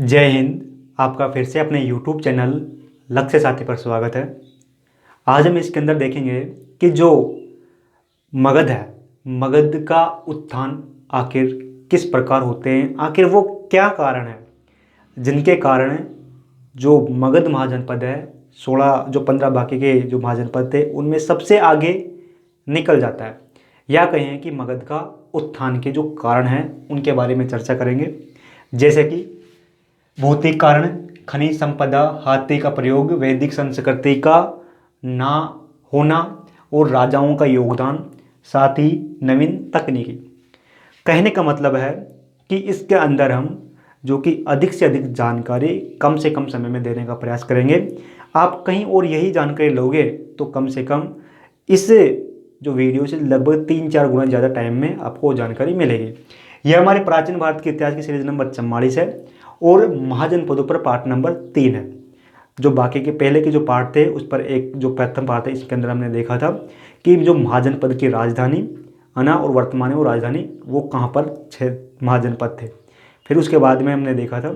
जय हिंद। आपका फिर से अपने YouTube चैनल लक्ष्य साथी पर स्वागत है। आज हम इसके अंदर देखेंगे कि जो मगध है, मगध का उत्थान आखिर किस प्रकार होते हैं, आखिर वो क्या कारण है जिनके कारण जो मगध महाजनपद है 16 जो 15 बाकी के जो महाजनपद थे उनमें सबसे आगे निकल जाता है, या कहें कि मगध का उत्थान के जो कारण हैं उनके बारे में चर्चा करेंगे। जैसे कि भौतिक कारण, खनिज संपदा, हाथी का प्रयोग, वैदिक संस्कृति का ना होना और राजाओं का योगदान, साथ ही नवीन तकनीकी। कहने का मतलब है कि इसके अंदर हम जो कि अधिक से अधिक जानकारी कम से कम समय में देने का प्रयास करेंगे। आप कहीं और यही जानकारी लोगे तो कम से कम इस जो वीडियो से लगभग 3-4 गुना ज़्यादा टाइम में आपको जानकारी मिलेगी। यह हमारे प्राचीन भारत के इतिहास की सीरीज नंबर 44 है और महाजनपदों पर पार्ट नंबर 3 है। जो बाकी के पहले के जो पार्ट थे उस पर एक जो प्रथम पार्ट है इसके अंदर हमने देखा था कि जो महाजनपद की राजधानी है ना और वर्तमान में वो राजधानी वो कहाँ पर 6 महाजनपद थे। फिर उसके बाद में हमने देखा था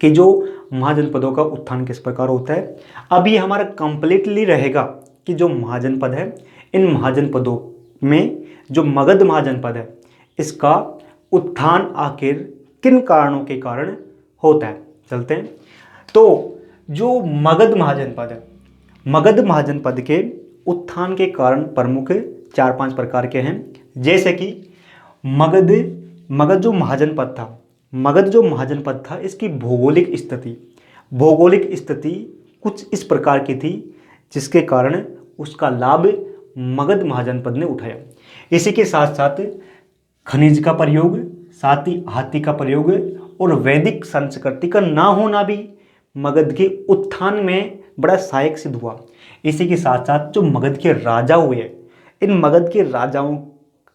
कि जो महाजनपदों का उत्थान किस प्रकार होता है। अब ये हमारा कंप्लीटली रहेगा कि जो महाजनपद है, इन महाजनपदों में जो मगध महाजनपद है इसका उत्थान आखिर किन कारणों के कारण होता है। चलते हैं। तो जो मगध महाजनपद है, मगध महाजनपद के उत्थान के कारण प्रमुख 4-5 प्रकार के हैं। जैसे कि मगध जो महाजनपद था, मगध जो महाजनपद था इसकी भौगोलिक स्थिति कुछ इस प्रकार की थी जिसके कारण उसका लाभ मगध महाजनपद ने उठाया। इसी के साथ साथ खनिज का प्रयोग, साथ ही हाथी का प्रयोग और वैदिक संस्कृति का ना होना भी मगध के उत्थान में बड़ा सहायक सिद्ध हुआ। इसी के साथ साथ जो मगध के राजा हुए, इन मगध के राजाओं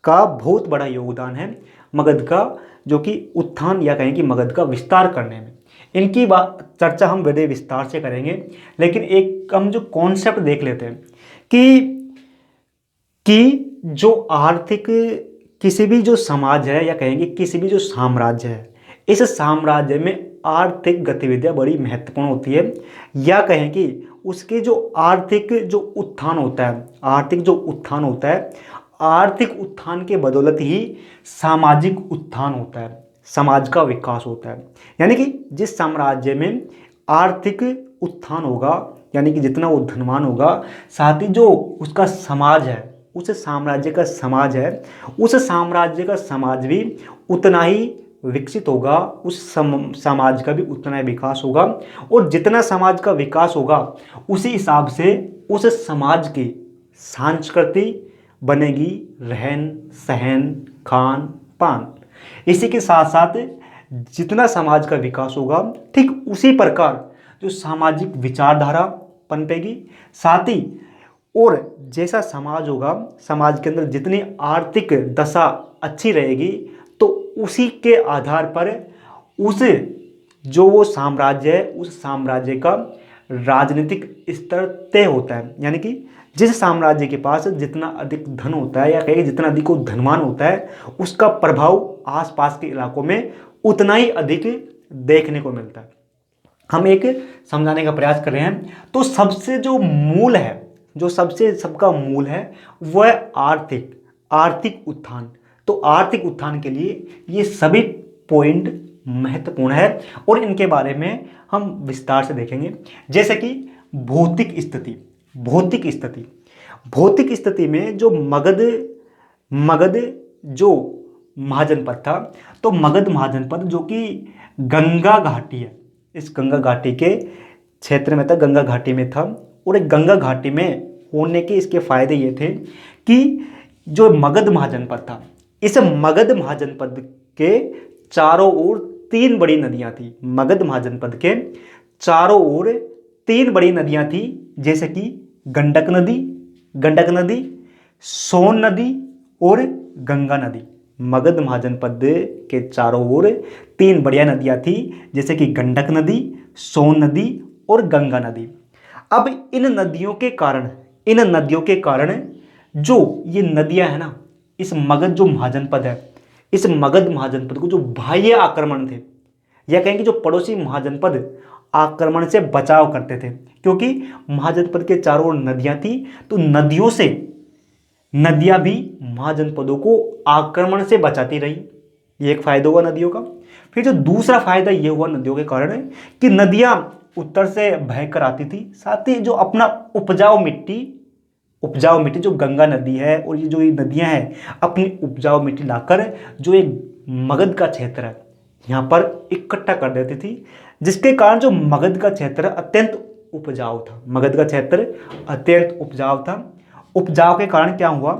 का बहुत बड़ा योगदान है मगध का जो कि उत्थान या कहें कि मगध का विस्तार करने में। इनकी चर्चा हम बड़े विस्तार से करेंगे, लेकिन एक हम जो कॉन्सेप्ट देख लेते हैं कि जो आर्थिक किसी भी जो समाज है या कहेंगे किसी भी जो साम्राज्य है, इस साम्राज्य में आर्थिक गतिविधियां बड़ी महत्वपूर्ण होती है, या कहें कि उसके जो आर्थिक जो उत्थान होता है, आर्थिक उत्थान के बदौलत ही सामाजिक उत्थान होता है, समाज का विकास होता है। यानी कि जिस साम्राज्य में आर्थिक उत्थान होगा, यानी कि जितना वो धनवान होगा, साथ ही जो उसका समाज है, उस साम्राज्य का समाज है, उस साम्राज्य का समाज भी उतना ही विकसित होगा, उस समाज का भी उतना ही विकास होगा। और जितना समाज का विकास होगा उसी हिसाब से उस समाज की संस्कृति बनेगी, रहन सहन, खान पान। इसी के साथ साथ जितना समाज का विकास होगा ठीक उसी प्रकार जो सामाजिक विचारधारा पनपेगी, साथ ही और जैसा समाज होगा, समाज के अंदर जितनी आर्थिक दशा अच्छी रहेगी तो उसी के आधार पर उस जो वो साम्राज्य है उस साम्राज्य का राजनीतिक स्तर तय होता है। यानी कि जिस साम्राज्य के पास जितना अधिक धन होता है या कहीं जितना अधिक वो धनवान होता है उसका प्रभाव आसपास के इलाकों में उतना ही अधिक देखने को मिलता है। हम एक समझाने का प्रयास कर रहे हैं। तो सबसे जो मूल है, जो सबसे सबका मूल है वह आर्थिक उत्थान। तो आर्थिक उत्थान के लिए ये सभी पॉइंट महत्वपूर्ण है और इनके बारे में हम विस्तार से देखेंगे। जैसे कि भौतिक स्थिति में जो मगध जो महाजनपद था, तो मगध महाजनपद जो कि गंगा घाटी है, इस गंगा घाटी के क्षेत्र में था, गंगा घाटी में था। और एक गंगा घाटी में होने के इसके फायदे ये थे कि जो मगध महाजनपद था, इस मगध महाजनपद के चारों ओर 3 बड़ी नदियां थी। मगध महाजनपद के चारों ओर 3 बड़ी नदियां थी, जैसे कि गंडक नदी, सोन नदी और गंगा नदी। मगध महाजनपद के चारों ओर 3 बढ़िया नदियां थी, जैसे कि गंडक नदी, सोन नदी और गंगा नदी। अब इन नदियों के कारण जो ये नदियां है ना, इस मगध जो महाजनपद है, इस मगध महाजनपद को जो बाह्य आक्रमण थे, या कहें कि जो पड़ोसी महाजनपद आक्रमण से बचाव करते थे, क्योंकि महाजनपद के चारों ओर नदियां थी, तो नदियों से नदियां भी महाजनपदों को आक्रमण से बचाती रही। ये एक फायदा हुआ नदियों का। फिर जो दूसरा फायदा ये हुआ नदियों के कारण कि नदियां उत्तर से बहकर आती थी, साथ ही जो अपना उपजाऊ मिट्टी जो गंगा नदी है और ये जो ये नदियां हैं अपनी उपजाऊ मिट्टी लाकर जो एक मगध का क्षेत्र है यहाँ पर इकट्ठा कर देती थी, जिसके कारण जो मगध का क्षेत्र अत्यंत उपजाऊ था। मगध का क्षेत्र अत्यंत उपजाऊ था। उपजाऊ के कारण क्या हुआ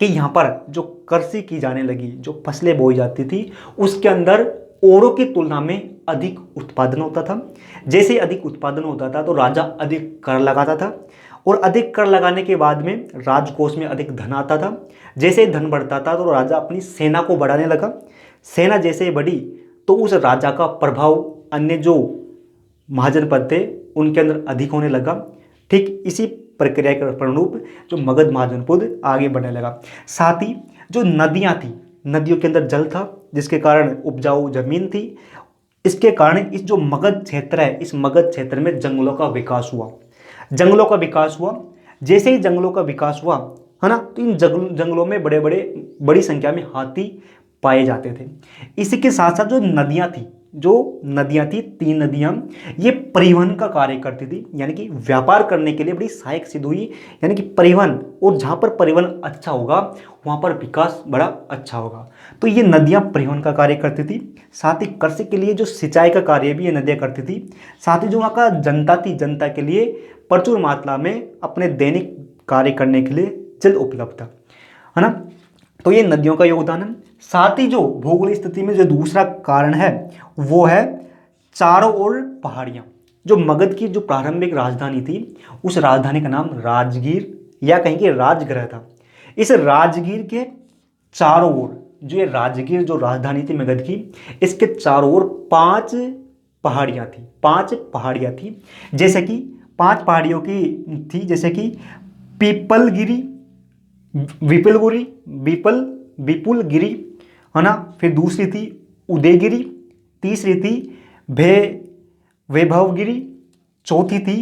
कि यहाँ पर जो कृषि की जाने लगी, जो फसलें बोई जाती थी, उसके अंदर औरों की तुलना में अधिक उत्पादन होता था। जैसे ही अधिक उत्पादन होता था तो राजा अधिक कर लगाता था, और अधिक कर लगाने के बाद में राजकोष में अधिक धन आता था। जैसे ही धन बढ़ता था तो राजा अपनी सेना को बढ़ाने लगा। सेना जैसे ही बढ़ी तो उस राजा का प्रभाव अन्य जो महाजनपद थे उनके अंदर अधिक होने लगा। ठीक इसी प्रक्रिया के परिणामस्वरूप जो मगध महाजनपद आगे बढ़ने लगा। साथ ही जो नदियां थी, नदियों के अंदर जल था, जिसके कारण उपजाऊ जमीन थी। इसके कारण इस जो मगध क्षेत्र है, इस मगध क्षेत्र में जंगलों का विकास हुआ। जंगलों का विकास हुआ। जैसे ही जंगलों का विकास हुआ है ना, तो इन जंगलों में बड़ी संख्या में हाथी पाए जाते थे। इसी के साथ साथ जो नदियां थी 3 नदियां, ये परिवहन का कार्य करती थी, यानी कि व्यापार करने के लिए बड़ी सहायक सिद्ध हुई। यानी कि परिवहन, और जहाँ पर परिवहन अच्छा होगा वहाँ पर विकास बड़ा अच्छा होगा। तो ये नदियाँ परिवहन का कार्य करती थी। साथ ही कृषि के लिए जो सिंचाई का कार्य भी ये नदियाँ करती थी। साथ ही जो वहाँ का जनता थी, जनता के लिए प्रचुर मात्रा में अपने दैनिक कार्य करने के लिए जल उपलब्ध था, है ना। तो ये नदियों का योगदान है। साथ ही जो भौगोलिक स्थिति में जो दूसरा कारण है वो है चारों ओर पहाड़ियाँ। जो मगध की जो प्रारंभिक राजधानी थी, उस राजधानी का नाम राजगीर या कहीं कि राजगृह था। इस राजगीर के चारों ओर जो ये राजगीर जो राजधानी थी मगध की, इसके चारों ओर 5 पहाड़ियाँ थी। 5 पहाड़ियाँ थी, जैसे कि 5 पहाड़ियों की थी, जैसे कि पीपलगिरी, विपुलगिरी, है ना। फिर दूसरी थी उदयगिरी, तीसरी थी वैभवगिरी, चौथी थी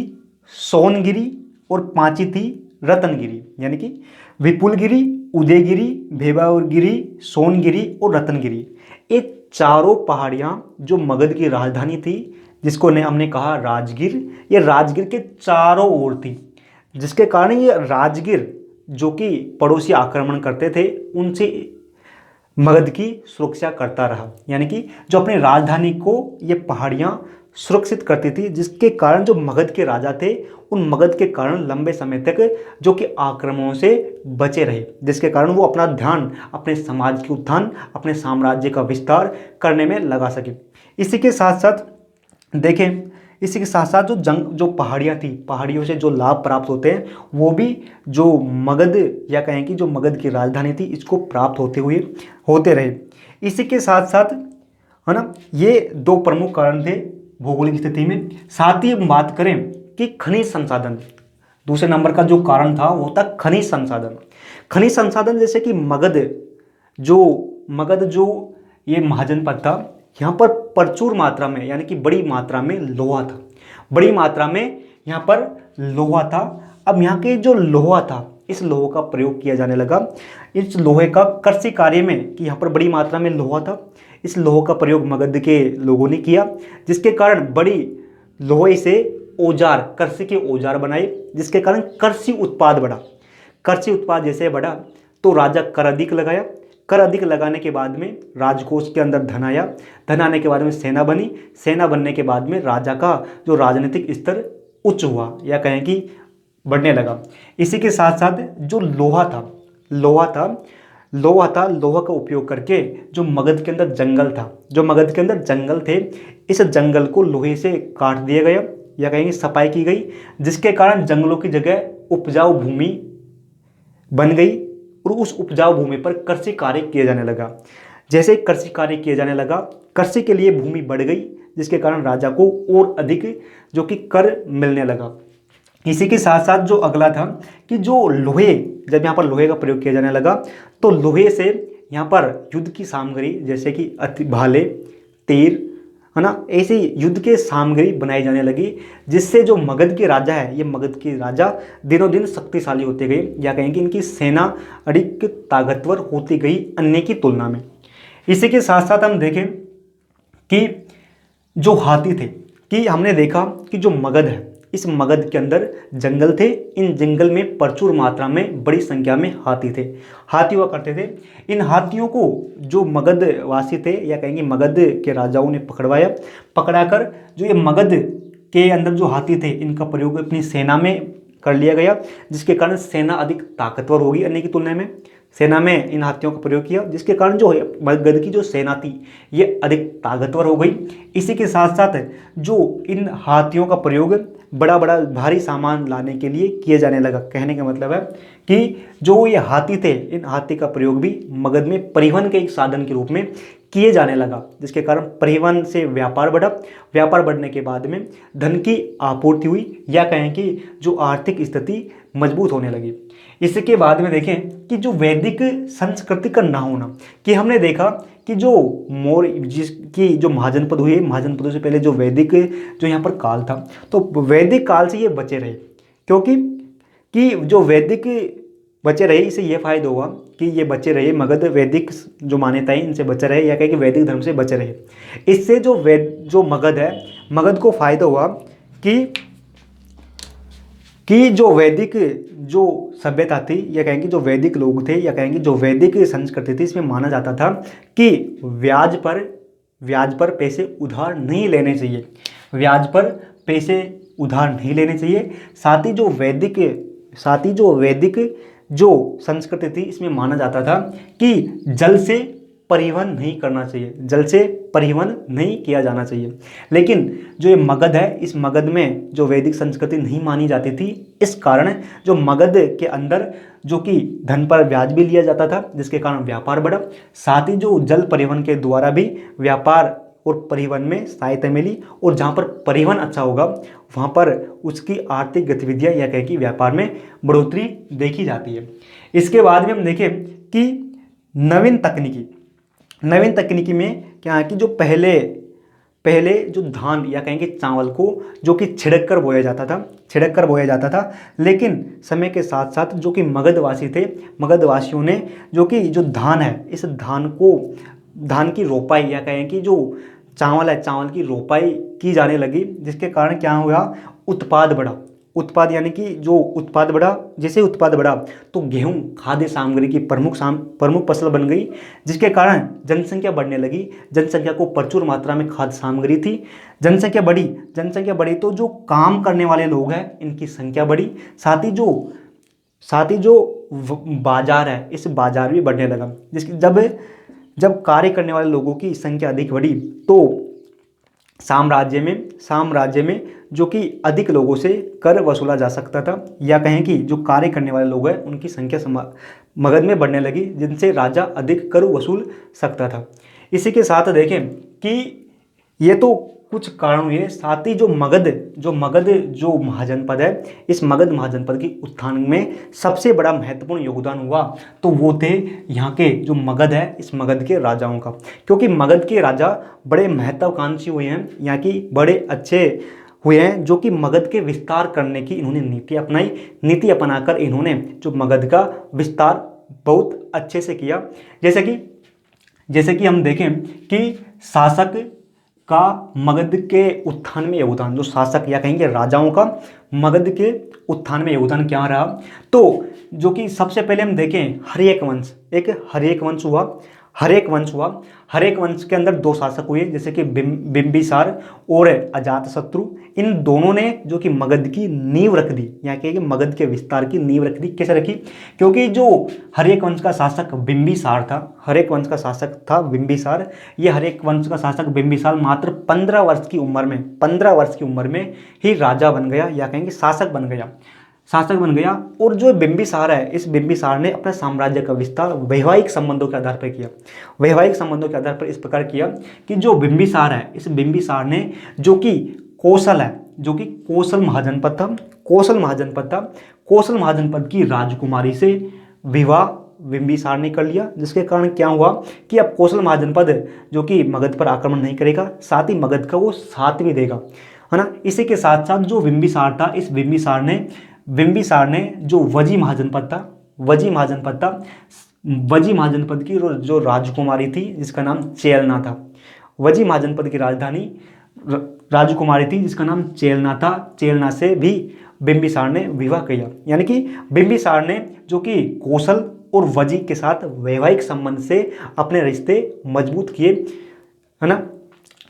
सोनगिरी, और 5वीं थी रतनगिरी। यानी कि विपुलगिरी, उदयगिरी, वैभवगिरी, सोनगिरी और रतनगिरी, ये चारों पहाड़ियाँ जो मगध की राजधानी थी, जिसको ने हमने कहा राजगीर, ये राजगीर के चारों ओर थी, जिसके कारण ये राजगीर जो कि पड़ोसी आक्रमण करते थे उनसे मगध की सुरक्षा करता रहा। यानी कि जो अपनी राजधानी को ये पहाड़ियाँ सुरक्षित करती थी, जिसके कारण जो मगध के राजा थे उन मगध के कारण लंबे समय तक जो कि आक्रमणों से बचे रहे, जिसके कारण वो अपना ध्यान अपने समाज के उत्थान, अपने साम्राज्य का विस्तार करने में लगा सके। इसी के साथ साथ देखें, इसी के साथ साथ जो पहाड़ियाँ थी, पहाड़ियों से जो लाभ प्राप्त होते हैं वो भी जो मगध या कहें कि जो मगध की राजधानी थी इसको प्राप्त होते रहे। इसी के साथ साथ, है ना, ये 2 प्रमुख कारण थे भौगोलिक स्थिति में। साथ ही बात करें कि खनिज संसाधन, दूसरे नंबर का जो कारण था वो था खनिज संसाधन। खनिज संसाधन जैसे कि मगध जो ये महाजनपद था, यहाँ पर प्रचुर मात्रा में यानी कि बड़ी मात्रा में लोहा था। बड़ी मात्रा में यहाँ पर लोहा था। अब यहाँ के जो लोहा था, इस लोहे का प्रयोग किया जाने लगा। इस लोहे का कृषि कार्य में, कि यहाँ पर बड़ी मात्रा में लोहा था, इस लोहे का प्रयोग मगध के लोगों ने किया, जिसके कारण बड़ी लोहे से औजार, कृषि के औजार बनाए, जिसके कारण कृषि उत्पाद बढ़ा। कृषि उत्पाद जैसे बढ़ा तो राजा कर अधिक लगाया। कर अधिक लगाने के बाद में राजकोष के अंदर धन आया। धन आने के बाद में सेना बनी। सेना बनने के बाद में राजा का जो राजनीतिक स्तर उच्च हुआ या कहें कि बढ़ने लगा। इसी के साथ साथ जो लोहा का उपयोग करके जो मगध के अंदर जंगल थे, इस जंगल को लोहे से काट दिया गया या कहेंगे सफाई की गई, जिसके कारण जंगलों की जगह उपजाऊ भूमि बन गई और उस उपजाऊ भूमि पर कृषि कार्य किया जाने लगा। जैसे कृषि कार्य किया जाने लगा, कृषि के लिए भूमि बढ़ गई, जिसके कारण राजा को और अधिक जो कि कर मिलने लगा। इसी के साथ साथ जो अगला था कि जो लोहे, जब यहाँ पर लोहे का प्रयोग किया जाने लगा तो लोहे से यहाँ पर युद्ध की सामग्री जैसे कि भाले, तीर, है ना, ऐसी युद्ध के सामग्री बनाई जाने लगी, जिससे जो मगध के राजा है, ये मगध के राजा दिनों दिन शक्तिशाली होते गए, या कहें कि इनकी सेना अधिक ताकतवर होती गई अन्य की तुलना में। इसी के साथ साथ हम देखें कि जो हाथी थे, कि हमने देखा कि जो मगध है, इस मगध के अंदर जंगल थे, इन जंगल में प्रचुर मात्रा में बड़ी संख्या में हाथी थे, हाथी हुआ करते थे। इन हाथियों को जो मगध वासी थे, या कहेंगे मगध के राजाओं ने पकड़ाकर जो ये मगध के अंदर जो हाथी थे, इनका प्रयोग अपनी सेना में कर लिया गया, जिसके कारण सेना अधिक ताकतवर होगी अन्य की तुलना में। सेना में इन हाथियों का प्रयोग किया, जिसके कारण जो मगध की जो सेना थी ये अधिक ताकतवर हो गई। इसी के साथ साथ जो इन हाथियों का प्रयोग बड़ा बड़ा भारी सामान लाने के लिए किए जाने लगा। कहने का मतलब है कि जो ये हाथी थे, इन हाथी का प्रयोग भी मगध में परिवहन के एक साधन के रूप में किए जाने लगा, जिसके कारण परिवहन से व्यापार बढ़ा। व्यापार बढ़ने के बाद में धन की आपूर्ति हुई, या कहें कि जो आर्थिक स्थिति मजबूत होने लगी। इसके बाद में देखें कि जो वैदिक संस्कृति का ना होना, कि हमने देखा कि जो मौर्य जिसकी जो महाजनपद हुए, महाजनपदों से पहले जो वैदिक जो यहाँ पर काल था, तो वैदिक काल से ये बचे रहे, क्योंकि कि जो वैदिक बचे रहे, इससे ये फायदा हुआ कि ये बचे रहे, मगध वैदिक जो मान्यताएं इनसे बचे रहे, या कहें कि वैदिक धर्म से बचे रहे। इससे जो मगध है, मगध को फायदा हुआ कि जो वैदिक जो सभ्यता थी, या कहेंगे जो वैदिक लोग थे, या कहेंगे जो वैदिक संस्कृति थी, इसमें माना जाता था कि ब्याज पर पैसे उधार नहीं लेने चाहिए, ब्याज पर पैसे उधार नहीं लेने चाहिए। साथ ही जो वैदिक जो संस्कृति थी, इसमें माना जाता था कि जल से परिवहन नहीं करना चाहिए, जल से परिवहन नहीं किया जाना चाहिए। लेकिन जो ये मगध है, इस मगध में जो वैदिक संस्कृति नहीं मानी जाती थी, इस कारण जो मगध के अंदर जो कि धन पर ब्याज भी लिया जाता था, जिसके कारण व्यापार बढ़ा। साथ ही जो जल परिवहन के द्वारा भी व्यापार और परिवहन में सहायता मिली, और जहाँ पर परिवहन अच्छा होगा वहाँ पर उसकी आर्थिक गतिविधियाँ, या कहें कि व्यापार में बढ़ोतरी देखी जाती है। इसके बाद में हम देखें कि नवीन तकनीकी में क्या है कि जो पहले जो धान, या कहेंगे चावल को जो कि छिड़क कर बोया जाता था, लेकिन समय के साथ साथ जो कि मगधवासी थे, मगधवासियों ने जो कि जो धान है, इस धान की रोपाई, या कहें कि जो चावल है, चावल की रोपाई की जाने लगी, जिसके कारण क्या हुआ, उत्पाद यानी कि जो उत्पाद बढ़ा। जैसे उत्पाद बढ़ा तो गेहूं खाद्य सामग्री की प्रमुख फसल बन गई, जिसके कारण जनसंख्या बढ़ने लगी। जनसंख्या को प्रचुर मात्रा में खाद्य सामग्री थी, जनसंख्या बढ़ी तो जो काम करने वाले लोग हैं, इनकी संख्या बढ़ी। साथ ही जो बाजार है, इस बाजार भी बढ़ने लगा। जब कार्य करने वाले लोगों की संख्या अधिक बढ़ी, तो साम्राज्य में जो कि अधिक लोगों से कर वसूला जा सकता था, या कहें कि जो कार्य करने वाले लोग हैं उनकी संख्या मगध में बढ़ने लगी, जिनसे राजा अधिक कर वसूल सकता था। इसी के साथ देखें कि ये तो कुछ कारण हुए। साथ ही जो मगध जो महाजनपद है, इस मगध महाजनपद की उत्थान में सबसे बड़ा महत्वपूर्ण योगदान हुआ, तो वो थे यहाँ के जो मगध है, इस मगध के राजाओं का। क्योंकि मगध के राजा बड़े महत्वाकांक्षी हुए हैं, यहाँ की बड़े अच्छे हुए हैं, जो कि मगध के विस्तार करने की इन्होंने नीति अपनाकर इन्होंने जो मगध का विस्तार बहुत अच्छे से किया। जैसे कि हम देखें कि शासक का मगध के उत्थान में योगदान, जो शासक या कहेंगे राजाओं का मगध के उत्थान में योगदान क्या रहा, तो जो कि सबसे पहले हम देखें हर्यक वंश हुआ। हर्यक वंश के अंदर दो शासक हुए, जैसे कि बिंबिसार और अजातशत्रु। इन दोनों ने जो कि मगध की नींव रख दी, यहाँ के मगध के विस्तार की नींव रख दी। कैसे रखी? क्योंकि जो हर्यक वंश का शासक बिंबिसार था, ये हर्यक वंश का शासक बिंबिसार मात्र 15 वर्ष की उम्र में ही राजा बन गया, या कहेंगे शासक बन गया। और जो बिंबिसार है, इस बिंबिसार ने अपने साम्राज्य का विस्तार वैवाहिक संबंधों के आधार पर इस प्रकार किया कि जो बिंबिसार है, इस बिंबिसार ने जो कि कोसल महाजनपद था, कोसल महाजनपद की राजकुमारी से विवाह बिंबिसार ने कर लिया, जिसके कारण क्या हुआ कि अब कौशल महाजनपद जो कि मगध पर आक्रमण नहीं करेगा, साथ ही मगध का वो साथ भी देगा, है ना। इसी के साथ साथ जो बिंबिसार था, इस बिंबिसार ने जो वजी महाजनपद था, वजी महाजनपद की जो राजकुमारी थी जिसका नाम चेलना था, वजी महाजनपद की राजधानी राजकुमारी थी जिसका नाम चेलना था, चेलना से भी बिंबिसार ने विवाह किया। यानी कि बिंबिसार ने जो कि कौशल और वजी के साथ वैवाहिक संबंध से अपने रिश्ते मजबूत किए, है ना।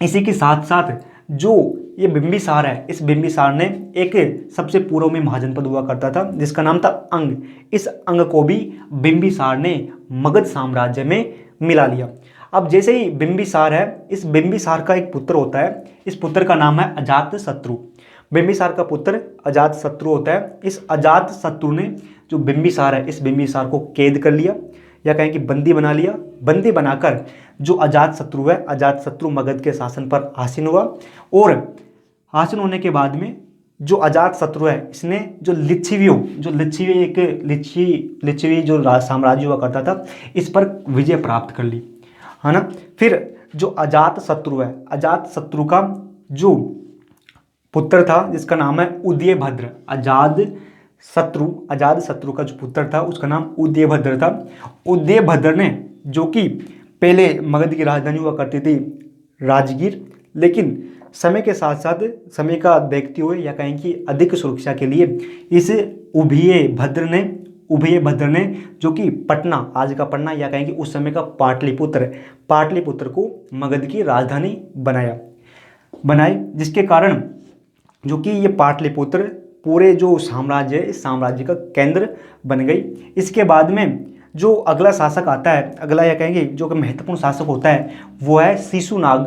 इसी के साथ साथ जो ये बिंबिसार है, इस बिंबिसार ने एक सबसे पूर्व में महाजनपद हुआ करता था जिसका नाम था अंग। इस अंग को भी बिंबिसार ने मगध साम्राज्य में मिला लिया। अब जैसे ही बिंबिसार है, इस बिंबिसार का एक पुत्र होता है, इस पुत्र का नाम है अजातशत्रु। बिंबिसार का पुत्र अजातशत्रु होता है। इस अजातशत्रु ने जो बिंबिसार है, इस बिंबिसार को कैद कर लिया या कहें कि बंदी बना लिया। बंदी बनाकर जो अजातशत्रु है, अजातशत्रु मगध के शासन पर आसीन हुआ, और आसीन होने के बाद में जो अजातशत्रु है, इसने जो लिच्छवी जो साम्राज्य हुआ करता था, इस पर विजय प्राप्त कर ली, है ना। फिर जो अजातशत्रु है, अजातशत्रु का जो पुत्र था जिसका नाम है उदयभद्र। अजातशत्रु का जो पुत्र था उसका नाम उदयभद्र था। उदयभद्र ने जो कि पहले मगध की राजधानी हुआ करती थी राजगीर, लेकिन समय के साथ साथ समय का देखते हुए या कहें कि अधिक सुरक्षा के लिए इस उभयभद्र ने जो कि पटना, आज का पटना या कहें कि उस समय का पाटलिपुत्र को मगध की राजधानी बनाए, जिसके कारण जो कि ये पाटलिपुत्र पूरे जो साम्राज्य है, इस साम्राज्य का केंद्र बन गई। इसके बाद में जो अगला शासक आता है, अगला या कहेंगे जो कि महत्वपूर्ण शासक होता है, वो है शिशुनाग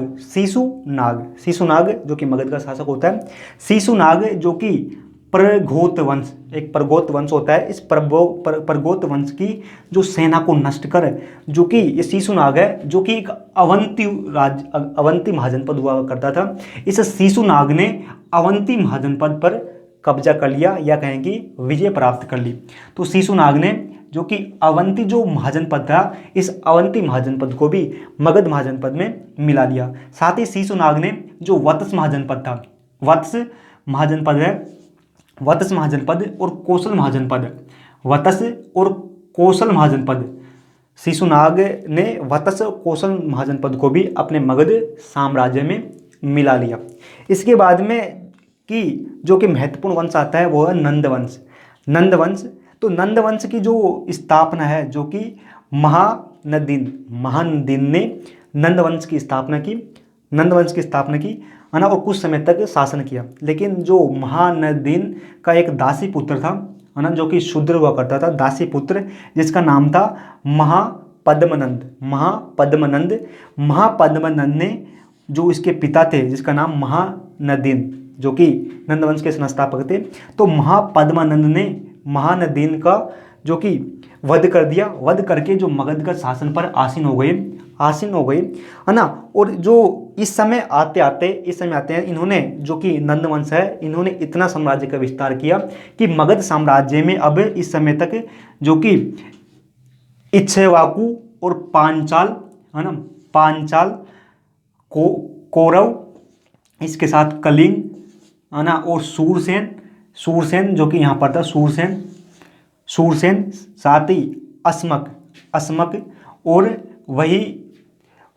जो कि मगध का शासक होता है। शिशुनाग जो कि प्रगोत वंश होता है। इस प्रगोत वंश की जो सेना को नष्ट कर, जो कि ये शिशुनाग है, जो कि एक अवंती महाजनपद हुआ करता था। इस शिशुनाग ने अवंती महाजनपद पर कब्जा कर लिया या कहेंगे विजय प्राप्त कर ली। तो शिशुनाग ने जो कि अवंती जो महाजनपद था, इस अवंती महाजनपद को भी मगध महाजनपद में मिला लिया। साथ ही शिशुनाग ने जो वत्स महाजनपद था, वत्स महाजनपद और कौशल महाजनपद, शिशुनाग ने वत्स कौशल महाजनपद को भी अपने मगध साम्राज्य में मिला लिया। इसके बाद में कि जो कि महत्वपूर्ण वंश आता है वो है नंदवंश। तो नंदवंश की जो स्थापना है, जो कि महानदीन ने नंदवंश की स्थापना की, है ना, और कुछ समय तक शासन किया। लेकिन जो महानदीन का एक दासी पुत्र था, है ना, जो कि शूद्र हुआ करता था, दासी पुत्र, जिसका नाम था महापद्मनंद ने जो इसके पिता थे जिसका नाम महानदीन, जो कि नंदवंश के संस्थापक थे, तो महापद्मनंद ने महानदीन का जो कि वध कर दिया। वध करके जो मगध का शासन पर आसीन हो गए, है ना। और जो इस समय आते हैं इन्होंने, जो कि नंदवंश है, इन्होंने इतना साम्राज्य का विस्तार किया कि मगध साम्राज्य में अब इस समय तक जो कि इक्ष्वाकु और पांचाल, है ना, कौरव, इसके साथ कलिंग, है ना, और सूरसेन जो कि यहाँ पर था, सूरसेन, साथ ही अस्मक और वही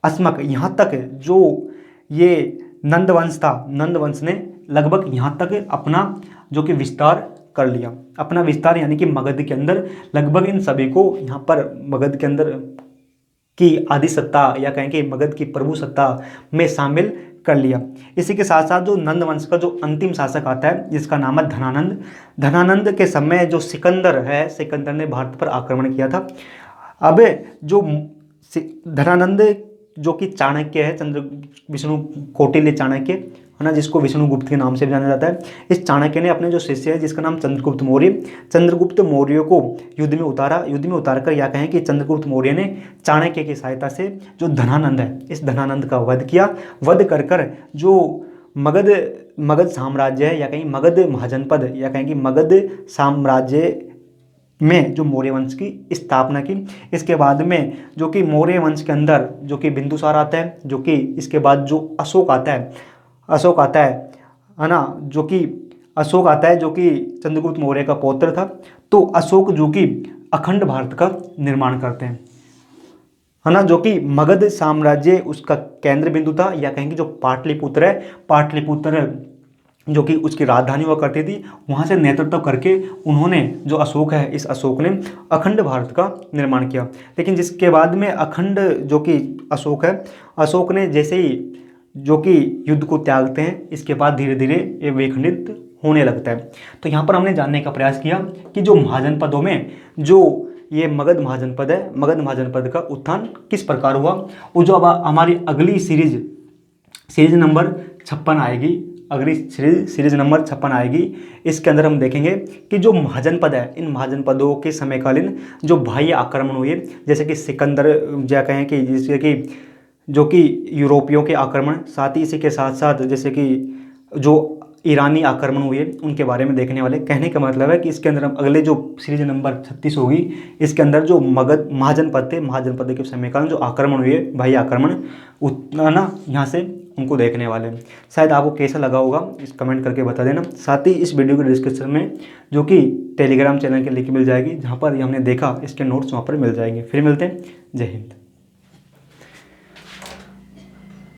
अस्मक, यहाँ तक जो ये नंदवंश ने लगभग यहाँ तक अपना जो कि विस्तार कर लिया। अपना विस्तार यानी कि मगध के अंदर लगभग इन सभी को यहाँ पर मगध के अंदर की आदि सत्ता या कहें कि मगध की प्रभु सत्ता में शामिल कर लिया। इसी के साथ साथ जो नंदवंश का जो अंतिम शासक आता है जिसका नाम है धनानंद के समय जो सिकंदर ने भारत पर आक्रमण किया था। अब जो धनानंद जो कि चाणक्य है, विष्णु कौटिल्य चाणक्य, है ना, जिसको विष्णुगुप्त के नाम से भी जाना जाता है। इस चाणक्य ने अपने जो शिष्य है जिसका नाम चंद्रगुप्त मौर्य को युद्ध में उतारकर या कहें कि चंद्रगुप्त मौर्य ने चाणक्य की सहायता से जो धनानंद है, इस धनानंद का वध किया। वध कर जो मगध साम्राज्य है या कहीं मगध महाजनपद या कहें कि मगध साम्राज्य में जो मौर्य वंश की स्थापना की। इसके बाद में जो कि मौर्य वंश के अंदर जो कि बिंदुसार आता है, जो कि इसके बाद जो अशोक आता है, अशोक आता है ना, जो कि अशोक आता है जो कि चंद्रगुप्त मौर्य का पौत्र था। तो अशोक जो कि अखंड भारत का निर्माण करते हैं, है ना, जो कि मगध साम्राज्य उसका केंद्र बिंदु था, या कहेंगे जो पाटलिपुत्र है, पाटलिपुत्र जो कि उसकी राजधानी हुआ करती थी, वहाँ से नेतृत्व करके उन्होंने, जो अशोक है, इस अशोक ने अखंड भारत का निर्माण किया। लेकिन जिसके बाद में अखंड जो कि अशोक है, अशोक ने जैसे ही जो कि युद्ध को त्यागते हैं, इसके बाद धीरे धीरे ये विखंडित होने लगता है। तो यहाँ पर हमने जानने का प्रयास किया कि जो महाजनपदों में जो ये मगध महाजनपद है, मगध महाजनपद का उत्थान किस प्रकार हुआ। और जो अब हमारी अगली सीरीज नंबर 56 आएगी, अगली सीरीज नंबर 56 आएगी, इसके अंदर हम देखेंगे कि जो महाजनपद है, इन महाजनपदों के समयकालीन जो बाह्य आक्रमण हुए, जैसे कि सिकंदर, या कहें कि जैसे कि जो कि यूरोपियों के आक्रमण, साथ ही इसी के साथ साथ जैसे कि जो ईरानी आक्रमण हुए, उनके बारे में देखने वाले। कहने का मतलब है कि इसके अंदर हम अगले जो सीरीज नंबर 36 होगी, इसके अंदर जो मगध महाजनपद थे, महाजनपद के समयकालीन जो आक्रमण हुए, भाई आक्रमण, उतना ना यहाँ से उनको देखने वाले हैं। शायद आपको कैसा लगा होगा, इस कमेंट करके बता देना। साथ ही इस वीडियो के डिस्क्रिप्शन में जो कि टेलीग्राम चैनल की लिंक मिल जाएगी, जहाँ पर हमने देखा इसके नोट्स वहाँ पर मिल जाएंगे। फिर मिलते हैं। जय हिंद।